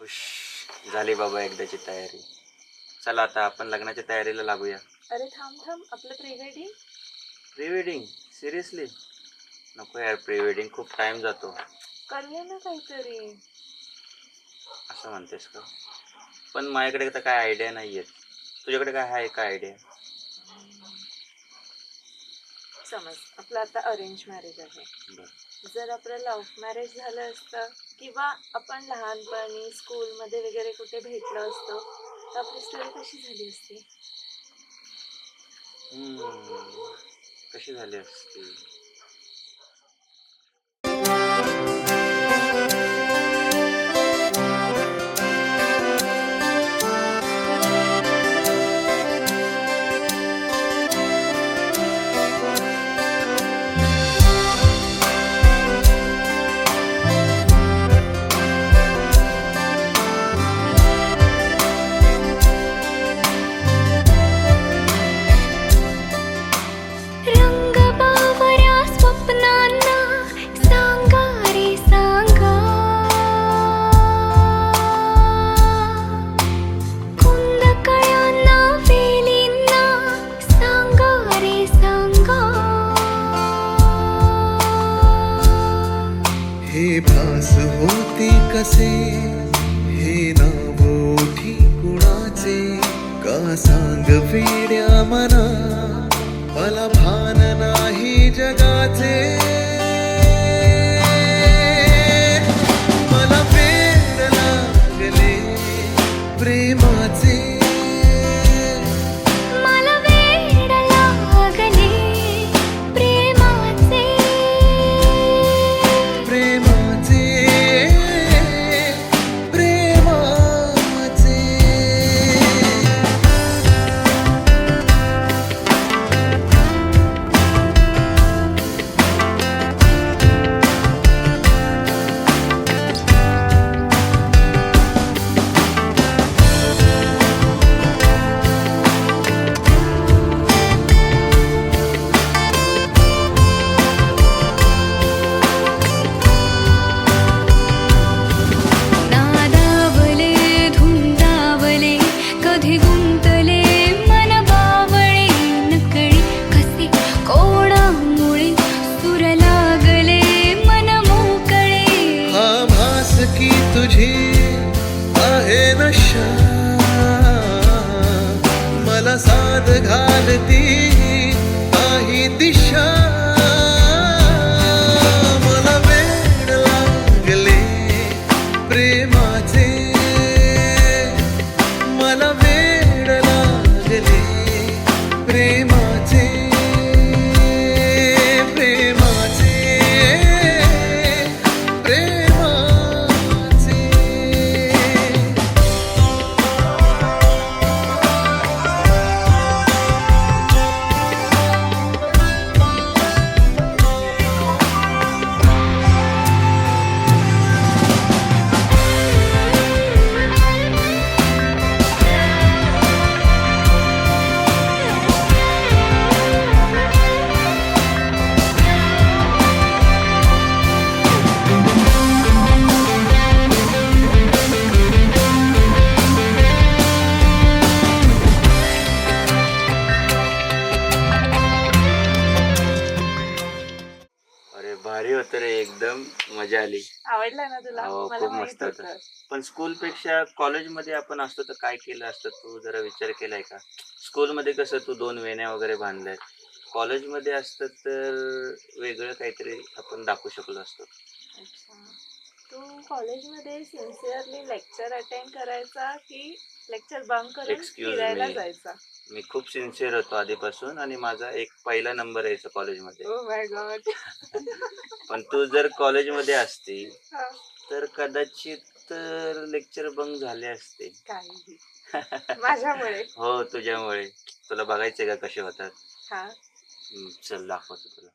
खुश झाली बाबा एकदाची तयारी. चला आता आपण लग्नाच्या तयारीला लागूया. अरे थांब थांब, आपलं pre wedding. Pre wedding? Seriously? नको यार, प्री वेडिंग खूप टाइम जातो. करूया ना काहीतरी. असं म्हणतेस का? पण माझ्याकडे तर काय आयडिया नाही आहेत. तुझ्याकडे काय आहे का आयडिया? समज आपलं आता अरेंज मॅरेज आहे. बरं. जर आपलं लव्ह मॅरेज झालं असतं किंवा आपण लहानपणी स्कूलमध्ये वगैरे कुठे भेटलो असतो तर आपली स्टोरी कशी झाली असती? कशी झाली असती? रंग बावऱ्या स्वप्नांना सांगा रे सांगा, कुंदकळ्यांना वेलींना सांगा रे सांगा. हे भास होते कसे, हे नाव ओठी कुणाचे, का सांग वेड्या मना, मला भान नाही जगाचे. मला वेड लागले प्रेमाचे, मला वेड लागले प्रेमाचे. प्रेमाचे, प्रेमाचे. नादावले धुंदावले कधी गुंतले मन बावळे, नकळी कसे कोणामुळे सूर लागले मन मोकळे. हा भास की तुझी आहे नशा, मला साथ घालती काही दिशा. मला वेड लागले प्रेमाचे, मला वेड लागले प्रेमाचे. प्रेमाचे, प्रेमाचे. अरे भारी होतं रे, एकदम मजा आली. आवडला ना तुला? हो, मला खूप माहित मस्त होतं. होतं. पण स्कूलपेक्षा कॉलेजमध्ये आपण असतो तर काय केलं असतं, तू जरा विचार केलाय का? स्कूलमध्ये कसं तू 2 वेण्या वगैरे बांधल्यात. कॉलेजमध्ये असतं तर वेगळं काहीतरी आपण दाखवू शकलो असतो. अच्छा, तू कॉलेजमध्ये सिन्सिअरली लेक्चर अटेंड करायचा की लेक्चर बंक करून एक्सक्यूज फिरायला मी. जायचा? मी खूप सिन्सिअर होतो आधीपासून आणि माझा एक पहिला नंबर यायचा कॉलेजमध्ये. Oh my God. पण तू जर कॉलेजमध्ये असती हा, तर कदाचित लेक्चर बंक झाले असते. काहीही माझ्यामुळे. हो, तुझ्यामुळे. तुला बघायचंय का कसे होतात? हा, चल दाखवतो तुला.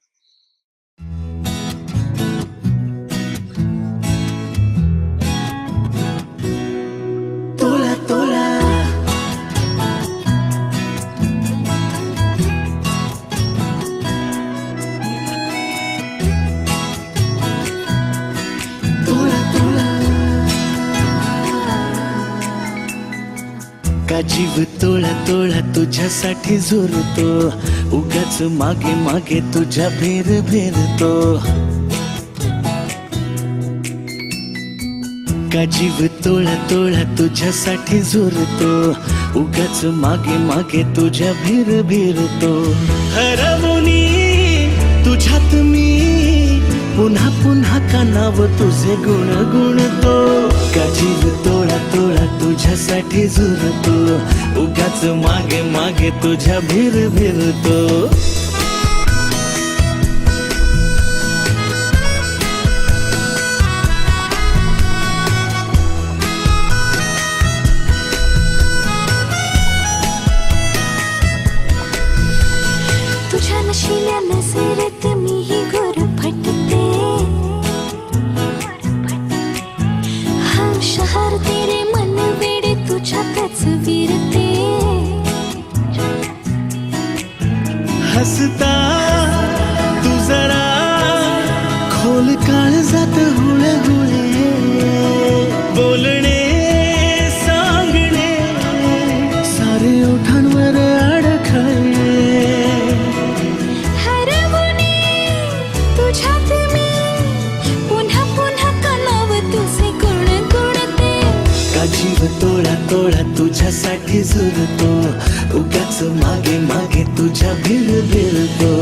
का जीव तोळा तोळा तुझ्यासाठी झुरतो, उगाच मागे मागे तुझ्या भेर भेरतो. का जीव तोळा तोळा तुझ्यासाठी झुरतो, उगाच मागे मागे तुझ्या भेर भेरतो. हरवूनी तुझ्यात मी पुन्हा पुन्हा का नाव तुझे गुण गुणतो. का जीव तोळा तोळा तुझ्यासाठी झुरतो, उगाच मागे मागे तुझ्या भेर भेरतो. तुझ्या नशिल्या नजरेत मीही गुरफटते. हम शहर तेरे मन वेडे तुझ्यातच विरते. हसता तू जरा खोल काळजात हुळे हुळे, बोलणे सांगणे सारे ओठांवर अडखळे. हरवूनी तुझ्यात मी पुन्हा पुन्हा का नाव तुझे गुण गुणते. का जीव तोळा तोळा तुझ्यासाठी झुरतो, उगाच मागे मागे तुझ्या भेर भेरतो.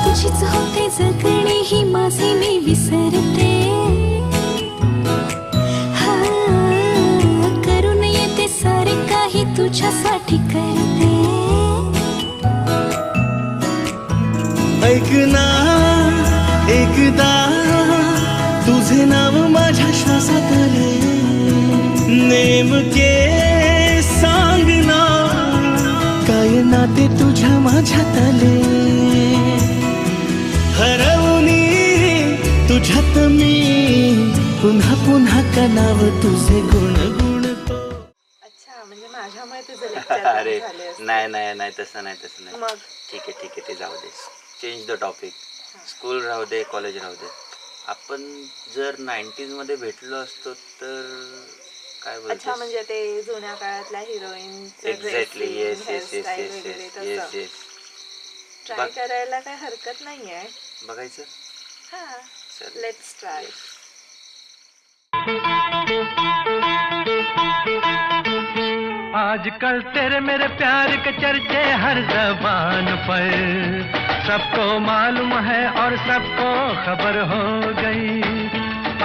तुझीच होते जगणे ही माझे मी विसरते. हा, करून येते सारे काही तुझ्यासाठी करते. ऐक ना एकदा तुझे नाव माझ्या श्वासात आले, नेमके सांग ना काय नाते तुझ्या माझ्यात आले. हरवूनी तुझ्यात मी पुन्हा पुन्हा का नाव तुझे गुण गुणतो. अच्छा, म्हणजे माझ्यामुळे तुझं लेक्चर अरे झाले असते. नाही नाही नाही, तसं नाही तसं नाही. मग ठीक आहे ठीक आहे, ते जाऊ दे. Change the topic. स्कूल राहू दे, कॉलेज राहू दे. आपण जर 90s मध्ये भेटलो असतो तर काय अच्छा, बोलतो? म्हणजे ते जुन्या काळातल्या heroine exactly. Yes yes yes yes yes yes yes. Try करायला काही हरकत नाहीये. बघायचं. हा, चल. Let's try. आजकल तेरे मेरे प्यार के चर्चे हर जबान पर, सबको मालूम है और सबको खबर हो गई.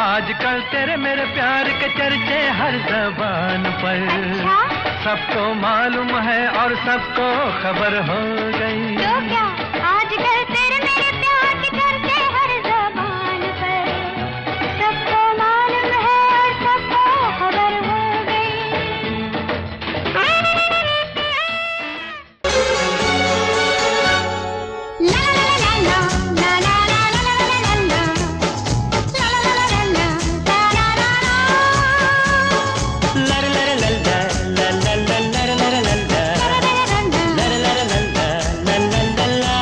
आजकल तेरे मेरे प्यार के चर्चे हर जबान पर, सबको मालूम है और सबको खबर हो गई. तो क्या आजकल तेरे मेरे प्यार के चर्चे हर ज़बान पर, सबको मालूम है और सबको खबर हो गई. ला ला ला ला ला ला ला ला ला ला ला ला ला ला ला ला लर लर लल लर लर लर लर लर लर लर लर लर लर लर लर लर.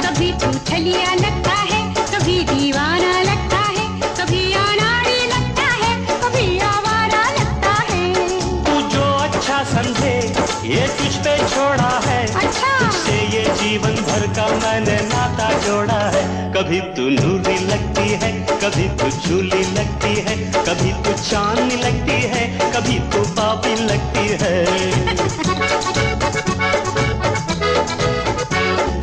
कभी तू छलिया लगता है, कभी दीवाना लगता है, कभी अनाड़ी लगता है, कभी आवारा लगता है. तू जो अच्छा समझे ये तुझ पे छोड़ा है, अच्छा तुझसे ये जीवन भर का मैंने नाता जोड़ा है. कभी तू नूरी लगती है, कभी तू झूली लगती है, कभी तू चांदनी लगती है, कभी तू पापी लगती है.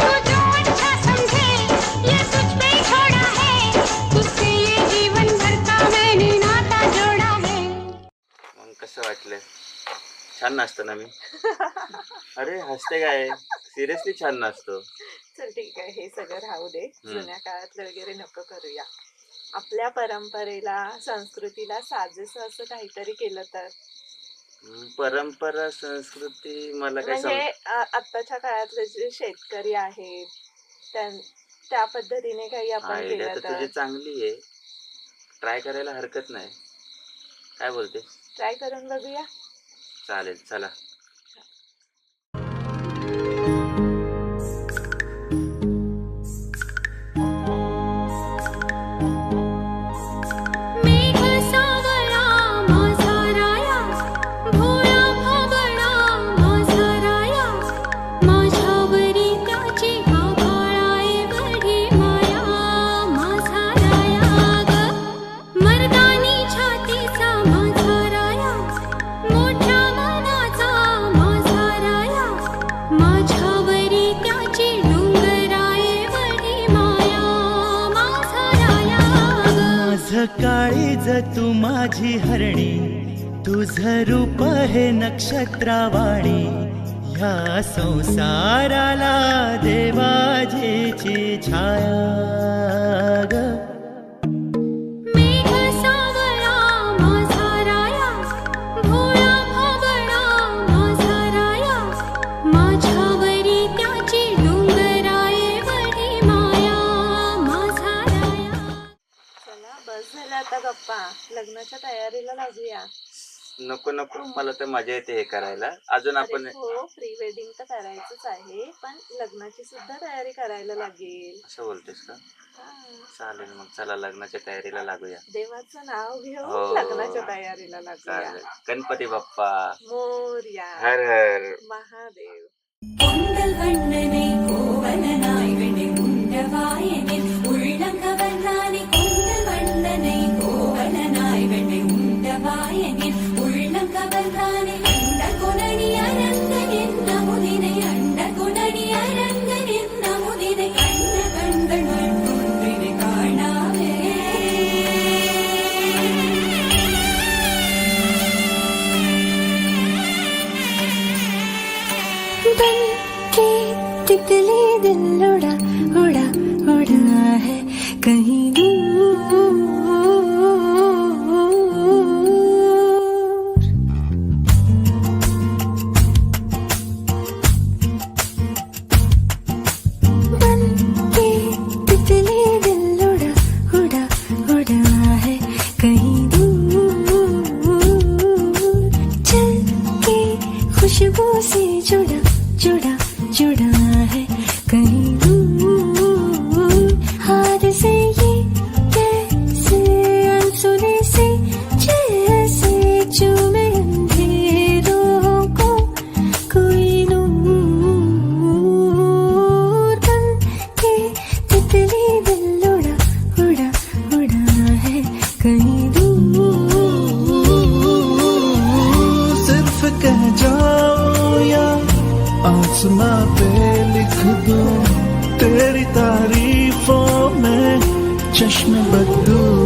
तू जो अच्छा समझे ये तुझ पे छोड़ा है, तुझसे ये जीवन भर का मैंने नाता जोड़ा है. मग कसं वाटलं? छान नाचतो ना मी. अरे हसते काय? सिरियसली छान नाचतो. चल ठीक आहे, हे सगळं राहू दे. हम्म. जुन्या काळातलं वगैरे नको करूया. आपल्या परंपरेला, संस्कृतीला साजेसं असं काहीतरी केलं तर. परंपरा संस्कृती मला काय म्हणजे आत्ताच्या काळातले जे शेतकरी आहेत त्या पद्धतीने काही आपण आयडिया केलं तर तर तुझी चांगली आहे, ट्राय करायला हरकत नाही. काय बोलते? ट्राय करून बघूया. चालेल, चला. मेघ सावळा माझा राया, भोळा भाबडा माझा राया, माझ्यावरी त्याची आभाळाए एवढी माया. माझा राया ग, मर्दानी छातीचा माझा राया, मोठ्या मनाचा माझा राया, माझ्यावरी त्याची डोंगराए एवढी माया. माझा राया ग. माझ काळीज तू माझी हरणी, तुझं रूप हे नक्षत्रावाणी, ह्या संसाराला देवाजीची छाया ग. मेघ सावळा माझा राया, भोळा भाबडा माझा राया, माझ्यावरी त्याची डोंगराए एवढी माया. माझा राया. चला बस झालं आता गप्पा, लग्नाच्या तयारीला लागूया. नको नको, मला तर मजा येते हे करायला. अजून आपण अरे हो, प्री वेडिंग तर करायचंच आहे, पण लग्नाची सुद्धा तयारी करायला लागेल. असं बोलतेस का? हा. चालेल, मग चला लग्नाच्या तयारीला लागूया. देवाचं नाव हो. घेऊन लग्नाच्या तयारीला लागूया. चालेल. गणपती बाप्पा मोरया. हर हर. महादेव. பொங்கல் வண்ணனை கோவலனாய் வெண்ணை உண்டவாயனில் உள்ளங்கவர்றானே. பொங்கல் வண்ணனை கோவலனாய் வெண்ணை உண்டவாயனில் உள்ளங்கவர்றானே. அண்ட குணனி அரங்கன் என்ன முதினை, அண்ட குணனி அரங்கன் என்ன முதினை, கண்ண கண்கள் மற்றொன்றினை காணாவே. बन के तितली दिल उड़ा उड़ा उड़ा है कहीं दूर. बन के तितली दिल उड़ा उड़ा उड़ा है कहीं दूर. चल के खुशबू से जुड़ा जुड़ा जुड़ा है कहीं दूर. हाथ से ये कैसे अनसुने से जैसे चूमे अंधेरों को कोई नूर. बन के तितली दिल उड़ा उड़ा उड़ा है कहीं दूर. सिर्फ कह जाओ या आसमां पे लिख दो, तेरी तारीफों में चश्मे बदलूं.